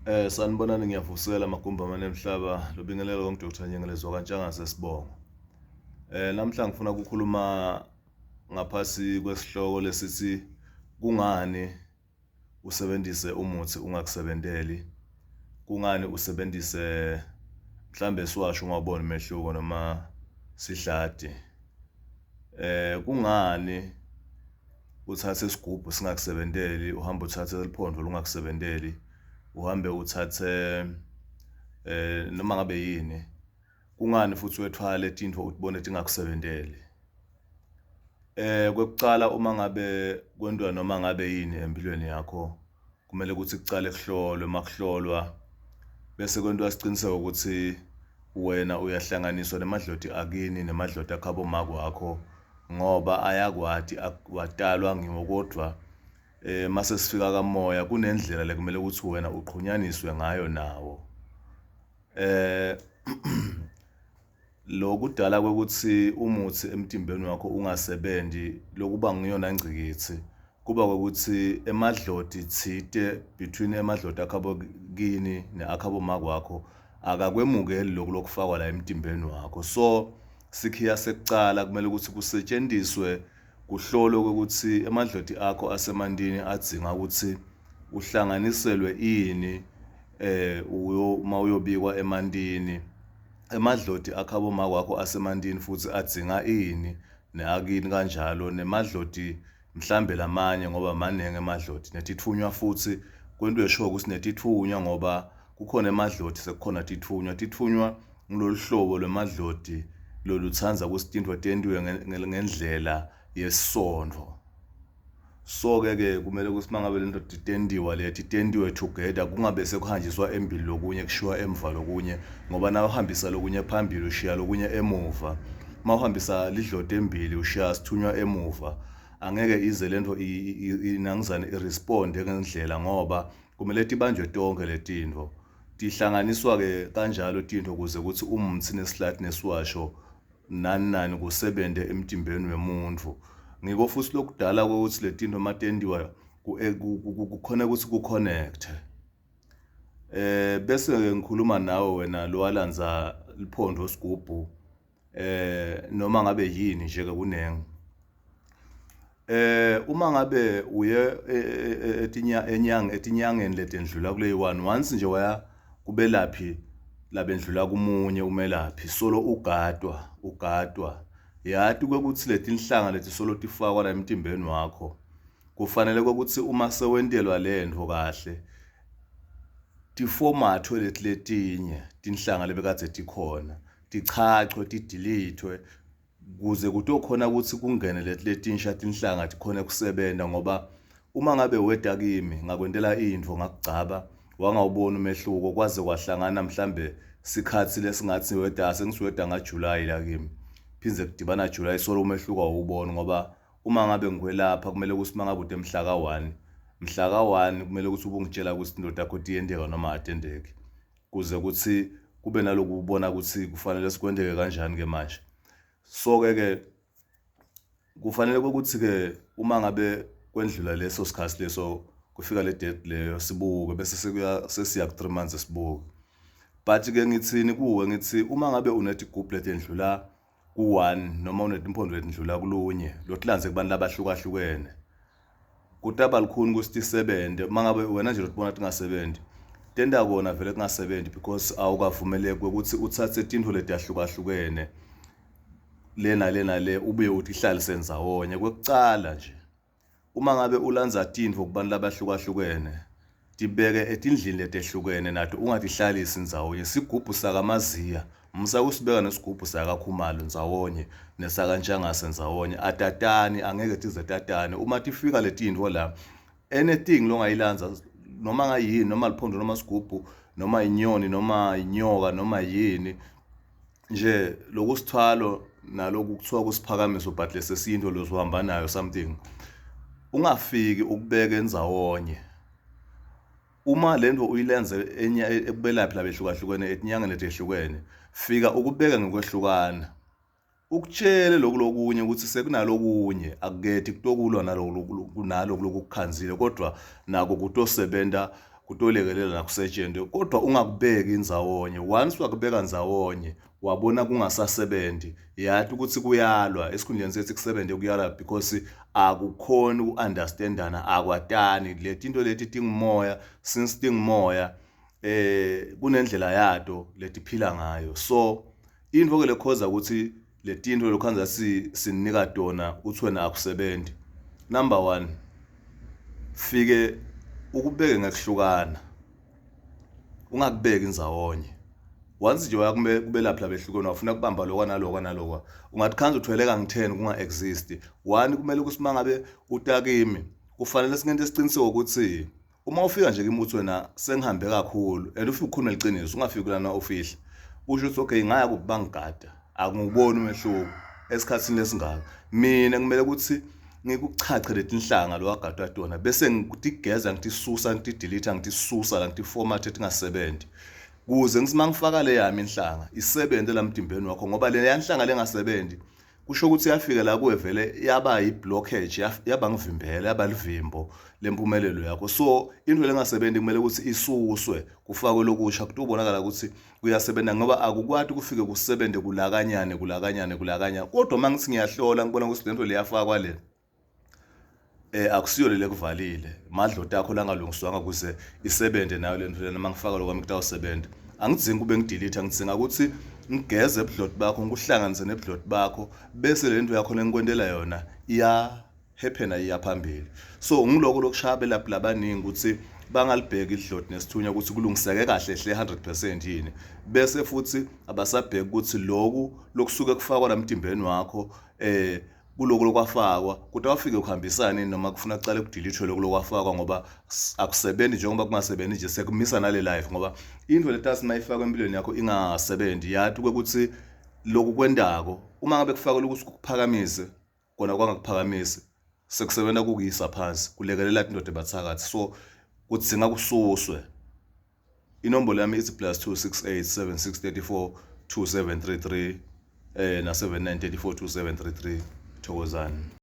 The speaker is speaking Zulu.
Sanibonani ngiyavusela magumba emhlaba lobingelelo konke Dr. Nyengelezwa kaNtshanga sesibongo. Namhla ngifuna ukukhuluma ngaphasi kwesihloko lesithi kungani usebenzise umuthi ungakusebenteli? Kungani usebenzise mhlambe siwasho ungawuboni umehluko noma sihlade? Kungani uthathe isigubhu singakusebenteli uhambe uthathe liphondvo lungakusebenteli? Uhambe uthathe noma ngabe yini, kungani futhi wethwale tintfo utibone tingakusebenteli? Kwekucala uma ngabe kwentwa noma ngabe yini empilweni yakho kumele ukuthi kucale kuhlolwe, makuhlolwa bese kwentwa siciniseko ukuthi wena uyahlanganiswa nemadloti akini nemadloti akhabo makwakho ngoba ayakwati watalwa ngiwo kodwa mase sifika kamoya kunendlela lekumele ukuthi wena uqhunyaniswe ngayo nawo. Lokudala kwekuthi umuthi emtimbeni wakho ungasebenzi lokuba ngiyona ngcikithi kuba ukuthi emadloti tsite between emadloti akhabo kini neakhabo makwakho akakwemukeli lokufakwa la emtimbeni wakho. So sikhiya sekucala kumele ukuthi kusetshenziswe kuhlolwe ukuthi emadloti akho asemandini adzinga ukuthi uhlanganiselwe ini uma uyobikwa emandini. Emadloti akhabo makwakho asemandini futhi adzinga ini neakini kanjalo nemadloti mhlambe lamanye ngoba maningi emadloti netithunywa futhi kwentwe sure ukuthi netithunywa ngoba kukhona emadloti sekukhona tithunywa ngilolu hlobo lwemadloti lolutsanza ukuthi tintfo tentiwe ngendlela yesondvo. So ke kumele ukuthi mangabe lento titendiwe together kungabe sekuhanjiswa embili lokunye kushiwa emva lokunye ngoba na uhambisa lokunye phambili ushiya lokunye emuva. Mawuhambisa lidloti embili ushiya sithunywa emuva angeke ize lento inangizane iresponde ngendlela ngoba kumele tibanjwe tonke letintfo tihlanganiswa ke kanjalo tintfo kuze ukuthi umuthi nesihlati nesiwasho nani kusebenze emtimbeni wemuntu. Ngiko futhi lokudala ukuthi letintfo matendiwa kukhona ukuthi kuconnect. Bese ngikhuluma nawe wena lo walandza liphondvo sigubhu noma ngabe yini nje ke kunengi. Uma ngabe uye etinyangeni letendlula kuleyi-1 once nje waya kubelaphi labendlula kumunye umelaphi solo ugadwa yati ukuthi letinhlanga leti solo tifakwa la emtimbeni wakho kufanele ukuthi uma sewentelwa lento kahle tiformathwe letinye tinhlanga lebekade tikhona tichachwe tidilithwe kuze kutokhona ukuthi kungene letinsha tinhlanga tikhona kusebenta ngoba uma ngabe weda kimi ngakwentela intfo ngakugcaba wangawubona umehluko kwaze kwahlangana mhlambe sikhathi lesingathi weda sengisiweda ngaJuly la kimi phinze kudibana July solo umehluko awubona ngoba uma ngabe ngikwelapha kumele ukuthi mangabe ude mhla ka-1 kumele ukuthi ubungitshela ukuthi indoda yakho tiyenteka noma atendeki kuze ukuthi kube naloku ubona ukuthi kufanele sikwendeke kanjani ke manje. So ke kufanele ukuthi ke uma ngabe kwendlula leso sikhathi leso kufika le date leyo sibuke bese sesiya ku 3 months sibuke. But ke ngitsini kuwe ngithi uma ngabe unetigubhu letendlula ku1 noma unetimphondvo letindlula kulunye lotilandze kubantu labahlukahlukene kutaba likhuni ukuthi tisebente mangabe wena nje lotibona tingasebenzi tenda kona vele kungasebenzi because awukavumeleki ukuthi uthathe tintfo letihlukahlukene le ubuye uthi ihlalise ndzawonye. Kwekucala nje uma ngabe ulandza tintfo kubantu labahlukahlukene tibeke etindlini letehlukene nato ungatihlalisi ndzawonye. Sigubhu sakamaziya msakusibeka nesigubhu sakaKhumalo ndzawonye nesakaNtshangase ndzawonye atatani angeke tize tatane. Uma tifika letintfo la anything longayilandza noma ngayini noma liphondvo noma sigubhu noma inyoni noma inyoka noma yini nje lokusithwalo naloku kuthiwa kusiphakamiso but lesesinto lozohamba nayo something ungafiki ukubeke ndzawonye. Uma lento uyilenze ekubelaphi labehlukahlukene etinyangeni letehlukene fika ukubeka ngokwehlukana ukutshele lokunye ukuthi sekunalokunye akukethi kutokulwa nalokukukhanzile kodwa nako kutosebenta kutolekelela nakusetshenzwe kodwa ungakubeki indzawonye. Once wakubeka ndzawonye wabona kungasasebenzi, yathi ukuthi kuyalwa esikhundleni sethi kusebenze kuyalwa because akukhona uku-understandana, akwatani. Into leti tingumoya, since tingumoya kunendlela yato letiphila ngayo. So into ke lekhoza ukuthi letinto lokhanza sinika tona uthi wena akusebenzi. Number 1, fike ukubeke ngekuhlukana, ungakubeki indzawonye. Once nje kube lapha behlukene wafuna kubamba lokwa nalokwa nalokwa, ungathi khanze uthweleka ngi-10 kunga-exist. 1, kumele ukuthi mangabe utakimi kufanele singente isiqiniseko ukuthi uma ufika nje kimi uthi wena sengihambe kakhulu and ufike ukhulume iqiniso, ungafiki lana ufihla usho ukuthi okay ngaya kubangigada, akunguboni umehluko esikhatsini lesingaka. Mina kumele ukuthi ngikuchache leti inhlanga lo wagadwa tona bese ngitigeza, ngitisusa, ngitidelete, ngitisusa la, ngitiformat etingasebenzi kuze ngisimangifaka le yami inhlanga isebenze la mdimbeni wakho, ngoba le yanhlanga lengasebenzi kusho ukuthi yafika la kuwe vele yaba yi-blockage, yaba ngivimbela, yaba livimbo lempumelelo yakho. So into lengasebenzi kumele ukuthi isuswe kufakwe lokusha kutubonakala ukuthi kuyasebenza, ngoba akukwati kufike kusebenze kulakanyane. Kodwa mangithi ngiyahlola ngibona ukuthi lento leyafakwa le akusiyo lele kuvalile, madlota akho langalungiswanga kuze isebenze nayo lento lena. Mangifaka lokwami kutawusebenza, angidzingi kube ngidelete, ngidzinga ukuthi ngigeze ebudloti bakho, ngikuhlanganise nebudloti bakho, bese lento yakho lengikwentela yona iya-happen, iya phambili. So ngiloko lokushaya lapha labaningi ukuthi bangalibheki idloti nesithunya ukuthi kulungiseke kahle hle 100% yini, bese futhi abasabheki ukuthi lokhu lokusuke kufakwa lamdimbeni wakho kuloko lokwafakwa kuthi awafike ukuhambisana noma kufuna kucala kudelete lokho lokwafakwa, ngoba akusebenzi njengoba kungasebenzi nje sekumisa nale life. Ngoba into letasi mayifaka empilweni yakho ingasebenzi, yathi ukuthi lokhu kwendako uma ngabe kufaka ukuthi kukuphakamise kona kwangakuphakamisi sekusebenza kukuyisa phansi, kulekelela indoda ebathakathi. So kudzinga kususwe. Inombolo yami ithi +268 7634 2733 na 7934 2733. Thokozani.